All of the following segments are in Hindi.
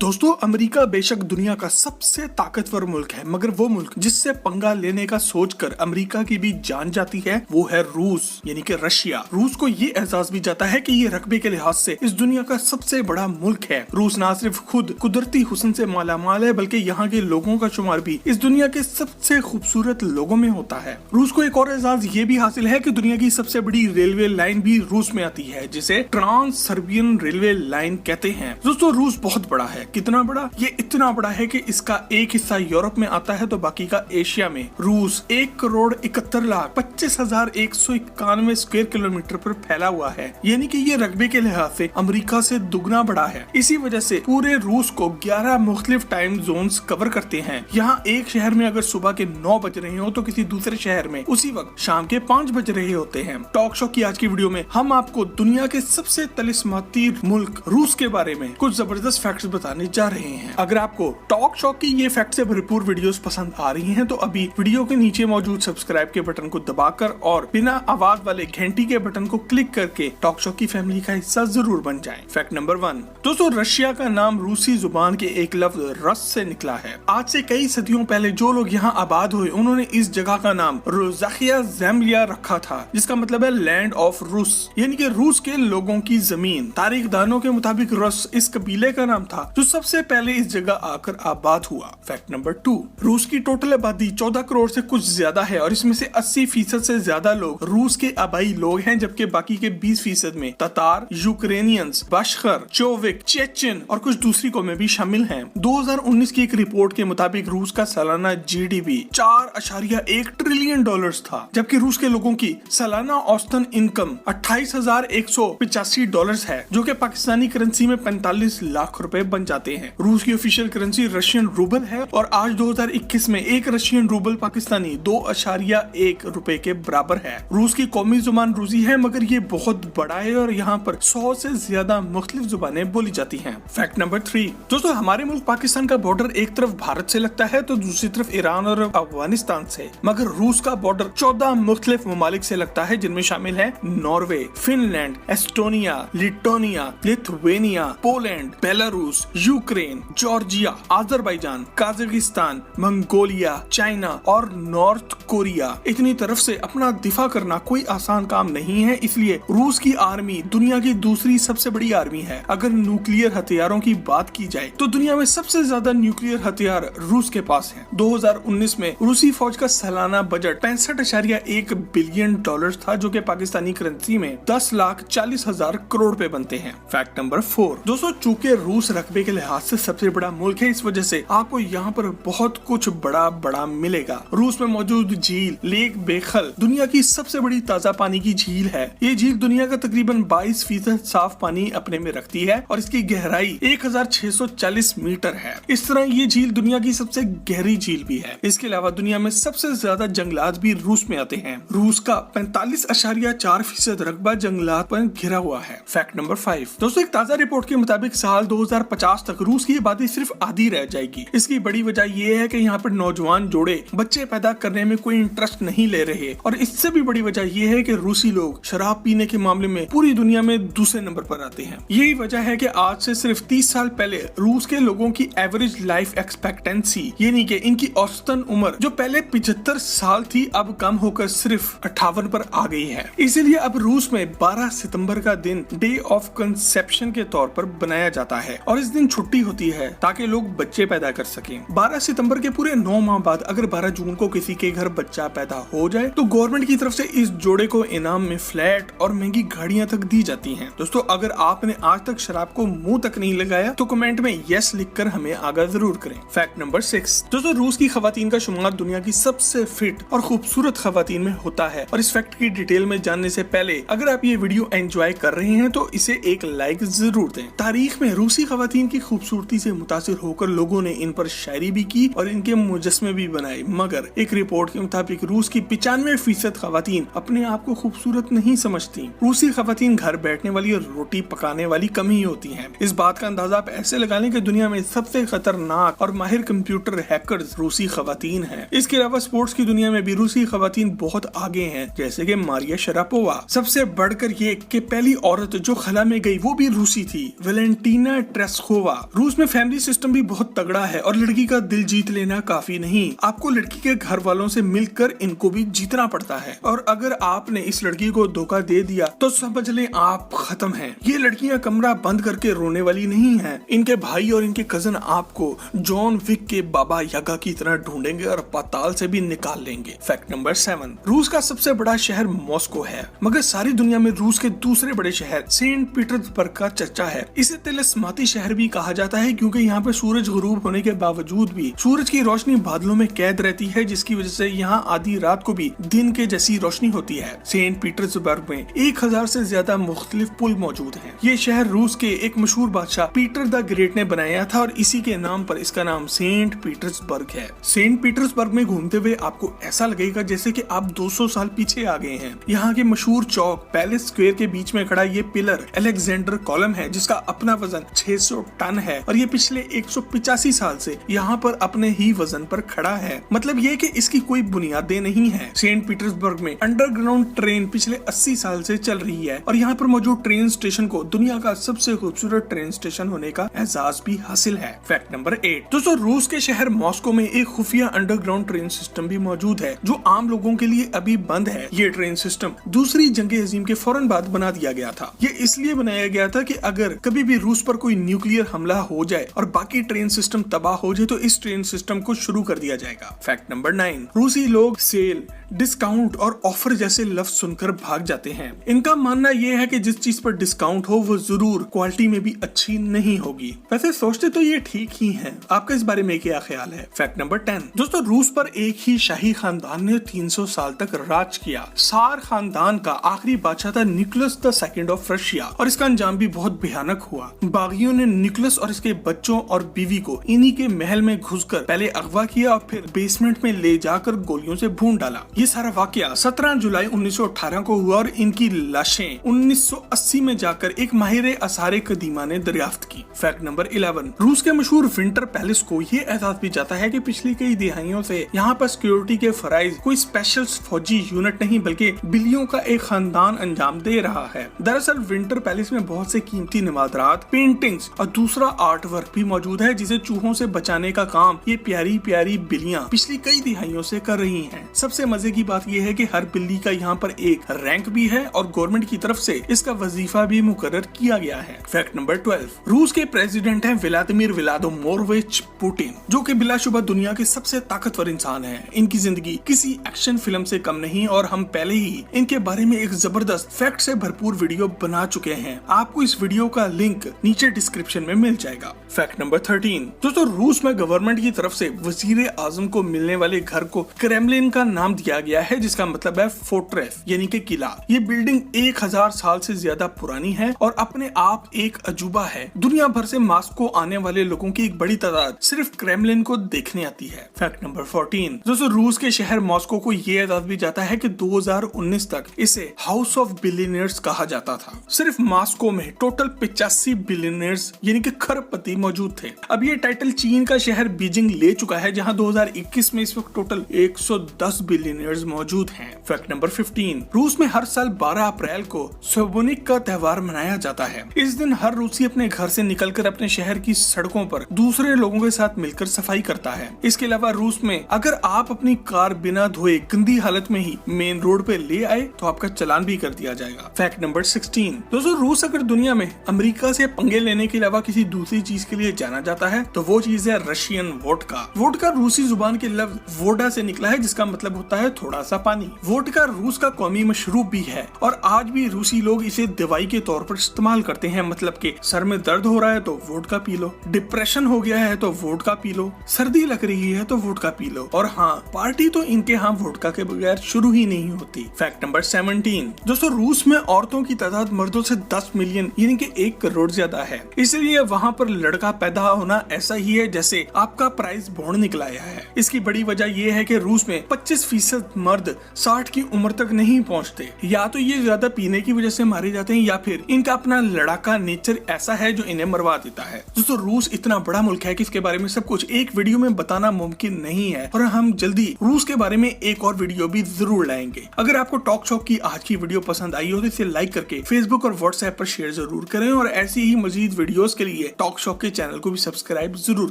दोस्तों, अमेरिका बेशक दुनिया का सबसे ताकतवर मुल्क है, मगर वो मुल्क जिससे पंगा लेने का सोचकर अमेरिका की भी जान जाती है वो है रूस, यानी कि रशिया। रूस को ये एहसास भी जाता है कि ये रकबे के लिहाज से इस दुनिया का सबसे बड़ा मुल्क है। रूस न सिर्फ खुद कुदरती हुस्न से मालामाल है, बल्कि यहाँ के लोगों का शुमार भी इस दुनिया के सबसे खूबसूरत लोगों में होता है। रूस को एक और एहसास ये भी हासिल है कि दुनिया की सबसे बड़ी रेलवे लाइन भी रूस में आती है, जिसे ट्रांस सर्बियन रेलवे लाइन कहते हैं। दोस्तों, रूस बहुत बड़ा है। कितना बड़ा? ये इतना बड़ा है कि इसका एक हिस्सा यूरोप में आता है तो बाकी का एशिया में। रूस 1,71,25,191 स्क्वायर किलोमीटर पर फैला हुआ है, यानी कि ये रकबे के लिहाज से अमेरिका से दुगना बड़ा है। इसी वजह से पूरे रूस को 11 मुख्तलिफ टाइम जोन्स कवर करते हैं। यहाँ एक शहर में अगर सुबह के 9 बज रहे हो तो किसी दूसरे शहर में उसी वक्त शाम के 5 बज रहे होते हैं। टॉक शो की आज की वीडियो में हम आपको दुनिया के सबसे तिलिस्माती मुल्क रूस के बारे में कुछ जबरदस्त फैक्ट्स बताने जा रहे हैं। अगर आपको टॉक शो की ये फैक्ट से भरपूर वीडियोस पसंद आ रही हैं तो अभी वीडियो के नीचे मौजूद सब्सक्राइब के बटन को दबाकर और बिना आवाज वाले घंटी के बटन को क्लिक करके टॉक शो की फैमिली का हिस्सा जरूर बन जाएं। फैक्ट नंबर 1, दोस्तों, रशिया का नाम रूसी जुबान के एक लफ्ज रस से निकला है। आज से कई सदियों पहले जो लोग यहाँ आबाद हुए उन्होंने इस जगह का नाम रोज़ाखिया ज़ेमलिया रखा था, जिसका मतलब है लैंड ऑफ रूस, यानी कि रूस के लोगों की जमीन। तारीखदानों के मुताबिक रस इस कबीले का नाम था जो सबसे पहले इस जगह आकर आबाद हुआ। फैक्ट नंबर 2, रूस की टोटल आबादी 14 करोड़ से कुछ ज्यादा है और इसमें से 80% से ज्यादा लोग रूस के आबाई लोग हैं, जबकि बाकी के 20% में ततार, यूक्रेनियंस, बशखर, चोविक, चेचन और कुछ दूसरी कौमें भी शामिल हैं। 2019 की एक रिपोर्ट के मुताबिक रूस का सालाना जीडीपी 4.1 ट्रिलियन डॉलर्स था, जबकि रूस के लोगों की सालाना औसतन इनकम 28,185 डॉलर्स है, जो कि पाकिस्तानी करेंसी में 45 लाख रुपए बन जाते हैं। रूस की ऑफिशियल करेंसी रशियन रूबल है और आज 2021 में एक रशियन रूबल पाकिस्तानी 2.1 रुपए के बराबर है। रूस की कौमी जुबान रूसी है, मगर ये बहुत बड़ा है और यहाँ पर 100 से ज्यादा मुख्तलिफ जुबानें बोली जाती हैं। फैक्ट नंबर 3, दोस्तों, हमारे मुल्क पाकिस्तान का बॉर्डर एक तरफ भारत से लगता है तो दूसरी तरफ ईरान और अफगानिस्तान से, मगर रूस का बॉर्डर 14 मुख्तलिफ ममालिक से लगता है, जिनमें शामिल है नॉर्वे, फिनलैंड, एस्टोनिया, लिटोनिया, Lithuania, Poland, Belarus, Ukraine, Georgia, Azerbaijan, Kazakhstan, Mongolia, China और नॉर्थ कोरिया। इतनी तरफ से अपना दिफा करना कोई आसान काम नहीं है, इसलिए रूस की आर्मी दुनिया की दूसरी सबसे बड़ी आर्मी है। अगर न्यूक्लियर हथियारों की बात की जाए तो दुनिया में सबसे ज्यादा न्यूक्लियर हथियार रूस के पास है। 2019 में रूसी फौज का सालाना बजट 65.1 बिलियन डॉलर था, जो कि पाकिस्तानी करेंसी में 10,40,000 करोड़ रुपए बनते हैं। फैक्ट नंबर 4, दोस्तों, चूंकि रूस रकबे के लिहाज से सबसे बड़ा मुल्क है, इस वजह से आपको यहाँ पर बहुत कुछ बड़ा बड़ा मिलेगा। रूस में मौजूद झील लेक बेखल दुनिया की सबसे बड़ी ताजा पानी की झील है। ये झील दुनिया का तकरीबन 22% साफ पानी अपने में रखती है और इसकी गहराई 1640 मीटर है। इस तरह ये झील दुनिया की सबसे गहरी झील भी है। इसके अलावा दुनिया में सबसे ज्यादा जंगलात भी रूस में आते हैं। रूस का 45.4% रकबा जंगलात पर घिरा हुआ है। फैक्ट नंबर 5, दोस्तों, एक ताजा रिपोर्ट के मुताबिक साल 2050 तक रूस की आबादी सिर्फ आधी रह जाएगी। इसकी बड़ी वजह यह है कि यहाँ पर नौजवान जोड़े बच्चे पैदा करने में कोई इंटरेस्ट नहीं ले रहे और इससे भी बड़ी वजह यह है कि रूसी लोग शराब पीने के मामले में पूरी दुनिया में दूसरे नंबर पर आते हैं। यही वजह है कि आज से सिर्फ 30 साल पहले रूस के लोगों की एवरेज लाइफ एक्सपेक्टेंसी, यानी कि इनकी औसतन उम्र जो पहले 75 साल थी, अब कम होकर सिर्फ 58 पर आ गई है। इसीलिए अब रूस में 12 सितंबर का दिन डे ऑफ कंसेप्शन के तौर पर बनाया जाता है और इस दिन छुट्टी होती है ताकि लोग बच्चे पैदा कर सकें। 12 सितंबर के पूरे 9 माह बाद अगर 12 जून को किसी के घर बच्चा पैदा हो जाए तो गवर्नमेंट की तरफ से इस जोड़े को इनाम में फ्लैट और महंगी गाड़ियां तक दी जाती हैं। दोस्तों, अगर आपने आज तक शराब को मुंह तक नहीं लगाया तो कमेंट में यस लिखकर हमें आगाह जरूर करें। फैक्ट नंबर 6, दोस्तों, रूस की खवातीन का शुमार दुनिया की सबसे फिट और खूबसूरत खवातीन में होता है और इस फैक्ट की डिटेल में जानने से पहले अगर आप ये वीडियो एंजॉय कर रहे हैं तो इसे एक लाइक जरूर दें। तारीख में रूसी खवातीन की खूबसूरती से मुतासिर होकर लोगों ने इन पर शायरी भी की और इनके मुजस्मे भी बनाए, मगर एक रिपोर्ट के मुताबिक रूस की 95% खवातीन अपने आप को खूबसूरत नहीं समझती। रूसी खवातीन घर बैठने वाली और रोटी पकाने वाली कम ही होती हैं। इस बात का अंदाजा आप ऐसे लगा लें कि दुनिया में सबसे खतरनाक और माहिर कंप्यूटर हैकर्स रूसी खवातीन हैं। इसके अलावा स्पोर्ट्स की दुनिया में भी रूसी खवातीन बहुत आगे हैं, जैसे कि मारिया शरापोवा। सबसे बढ़कर ये कि पहली औरत जो खला में गई वो भी रूसी थी, वेलेंटीना ट्रेस्कोवा। रूस में फैमिली सिस्टम भी बहुत तगड़ा है और लड़की का दिल जीत लेना काफी नहीं, आपको लड़की के घर वालों से मिलकर इनको भी जीतना पड़ता है। और अगर आपने इस लड़की को धोखा दे दिया तो समझ लें आप खत्म हैं। ये लड़कियां कमरा बंद करके रोने वाली नहीं हैं। इनके भाई और इनके कजन आपको जॉन विक के बाबा यागा की तरह ढूंढेंगे और पाताल से भी निकाल लेंगे। फैक्ट नंबर 7, रूस का सबसे बड़ा शहर मॉस्को है, मगर सारी दुनिया में रूस के दूसरे बड़े शहर सेंट पीटर्सबर्ग का चर्चा है। इसे तिलिस्माती शहर भी कहा जाता है क्योंकि यहाँ पे सूरज गुरूब होने के बावजूद भी सूरज की रोशनी बादलों में कैद रहती है, जिसकी वजह से यहाँ आधी रात को भी दिन के जैसी रोशनी होती है। सेंट पीटर्सबर्ग में 1000 से ज्यादा मुख्तलिफ पुल मौजूद हैं। ये शहर रूस के एक मशहूर बादशाह पीटर द ग्रेट ने बनाया था और इसी के नाम पर इसका नाम सेंट पीटर्सबर्ग है। सेंट पीटर्सबर्ग में घूमते हुए आपको ऐसा लगेगा जैसे कि आप 200 साल पीछे आ गए हैं। यहाँ के मशहूर चौक पैलेस स्क्वायर के बीच में खड़ा ये पिलर अलेक्जेंडर कॉलम है, जिसका अपना वजन 600 टन है और ये पिछले 185 साल से यहाँ पर अपने ही वजन पर खड़ा है। मतलब ये कि इसकी कोई बुनियादें नहीं है। सेंट पीटर्सबर्ग में अंडरग्राउंड ट्रेन पिछले 80 साल से चल रही है और यहाँ पर मौजूद ट्रेन स्टेशन को दुनिया का सबसे खूबसूरत ट्रेन स्टेशन होने का एजाज भी हासिल है। फैक्ट नंबर 8, दोस्तों रूस के शहर मॉस्को में एक खुफिया अंडरग्राउंड ट्रेन सिस्टम भी मौजूद है जो आम लोगों के लिए अभी बंद है। ये ट्रेन सिस्टम दूसरी जंग अजीम के फौरन बाद बना दिया गया था। ये इसलिए बनाया गया था कि अगर कभी भी रूस पर कोई न्यूक्लियर हमला हो जाए और बाकी ट्रेन सिस्टम तबाह हो जाए तो इस ट्रेन सिस्टम को शुरू कर दिया जाएगा। फैक्ट नंबर 9, रूसी लोग सेल, डिस्काउंट और ऑफर जैसे लफ्ज सुनकर भाग जाते हैं। इनका मानना यह है कि जिस चीज पर डिस्काउंट हो वो जरूर क्वालिटी में भी अच्छी नहीं होगी। वैसे सोचते तो ये ठीक ही है, आपका इस बारे में क्या ख्याल है? फैक्ट नंबर 10, दोस्तों रूस पर एक ही शाही खानदान ने 300 साल तक राज किया। सार खानदान का आखिरी बादशाह था Nicholas the second of Russia और इसका अंजाम भी बहुत भयानक हुआ। बागियों ने निकोलस और इसके बच्चों और बीवी को इन्हीं के महल में घुसकर पहले अगवा किया और फिर बेसमेंट में ले जाकर गोलियों से भून डाला। ये सारा वाकया 17 जुलाई 1918 को हुआ और इनकी लाशें 1980 में जाकर एक माहिर आसारे कदीमा ने दरियाफ्त की। फैक्ट नंबर 11, रूस के मशहूर विंटर पैलेस को ये एहसास भी जाता है कि पिछली कई दिहाइयों से यहाँ पर सिक्योरिटी के फराइज कोई स्पेशल फौजी यूनिट नहीं बल्कि बिल्लियों का एक खानदान अंजाम दे रहा है। दरअसल विंटर पैलेस में बहुत से कीमती नवादरात, पेंटिंग्स और दूसरा आर्ट वर्क भी मौजूद है जिसे चूहों से बचाने का काम ये प्यारी प्यारी बिल्लियाँ पिछली कई दिहाइयों से कर रही हैं। सबसे मजे की बात यह है कि हर बिल्ली का यहाँ पर एक रैंक भी है और गवर्नमेंट की तरफ से इसका वजीफा भी मुकर्रर किया गया है। फैक्ट नंबर 12, रूस के प्रेसिडेंट हैं व्लादिमीर व्लादिमीरोविच पुतिन, जो कि बिलाशुबा दुनिया के सबसे ताकतवर इंसान हैं। इनकी जिंदगी किसी एक्शन फिल्म से कम नहीं और हम पहले ही इनके बारे में एक जबरदस्त फैक्ट से भरपूर वीडियो बना चुके हैं। आपको इस वीडियो का लिंक नीचे डिस्क्रिप्शन में मिल जाएगा। फैक्ट नंबर 13, दोस्तों रूस में गवर्नमेंट की तरफ से वजीर आजम को मिलने वाले घर को क्रेमलिन का नाम दिया गया है, जिसका मतलब है फोर्ट्रेस यानी कि किला। ये बिल्डिंग 1000 साल से ज्यादा पुरानी है और अपने आप एक अजूबा है। दुनिया भर से मॉस्को आने वाले लोगों की एक बड़ी तादाद सिर्फ क्रेमलिन को देखने आती है। फैक्ट नंबर 14, दोस्तों रूस के शहर मॉस्को को ये एजाज भी जाता है कि 2019 तक इसे हाउस ऑफ बिलियनियर्स कहा जाता था। सिर्फ मॉस्को में टोटल 85 बिलियनियर्स यानी कि खरबपति मौजूद थे। अब ये टाइटल चीन का शहर बीजिंग ले चुका है, जहां 2021 में इस वक्त टोटल 110 बिलियनियर्स मौजूद हैं। फैक्ट नंबर 15, रूस में हर साल 12 अप्रैल को सोबोनिक का त्योहार मनाया जाता है। इस दिन हर रूसी अपने घर से निकलकर अपने शहर की सड़कों पर दूसरे लोगों के साथ मिलकर सफाई करता है। इसके अलावा रूस में अगर आप अपनी कार बिना धोए गंदी हालत में ही मेन रोड पे ले आए तो आपका चालान भी कर दिया जाएगा। फैक्ट नंबर 16, दोस्तों रूस अगर दुनिया में अमेरिका से पंगे लेने के अलावा किसी दूसरी चीज के लिए जाना जाता है तो वो चीज है रशियन वोडका। वोडका रूसी जुबान के लफ्ज वोडा से निकला है, जिसका मतलब होता है थोड़ा सा पानी। वोडका रूस का कौमी मशरूब भी है और आज भी रूसी लोग इसे दवाई के तौर पर इस्तेमाल करते हैं। मतलब कि सर में दर्द हो रहा है तो वोडका पी लो, डिप्रेशन हो गया है तो वोडका पी लो, सर्दी लग रही है तो वोडका पी लो। और हाँ, पार्टी तो इनके यहाँ वोडका के बगैर शुरू ही नहीं होती। फैक्ट नंबर 17, दोस्तों रूस में औरतों की तादाद मर्दों से 10 मिलियन यानी कि 1 करोड़ ज्यादा है। इसलिए वहाँ पर लड़का पैदा होना ऐसा ही है जैसे आपका प्राइस बॉन्ड निकल आया है। इसकी बड़ी वजह यह है कि रूस में 25% मर्द 60 की उम्र तक नहीं पहुँचते। या तो ये ज्यादा पीने की वजह से मारे जाते हैं या फिर इनका अपना लड़ाका नेचर ऐसा है जो इन्हें मरवा देता है। दोस्तों रूस इतना बड़ा मुल्क है कि इसके बारे में सब कुछ एक वीडियो में बताना मुमकिन नहीं है और हम जल्दी रूस के बारे में एक और वीडियो भी जरूर लाएंगे। अगर आपको टॉक शॉप की आज की वीडियो पसंद आई हो तो इसे लाइक करके फेसबुक और व्हाट्सएप पर शेयर जरूर करें और ऐसी ही मजीद वीडियोस के लिए लिए टॉक शॉक के चैनल को भी सब्सक्राइब जरूर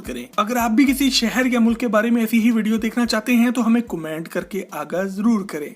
करें। अगर आप भी किसी शहर या मुल्क के बारे में ऐसी ही वीडियो देखना चाहते हैं तो हमें कमेंट करके आगाह जरूर करें।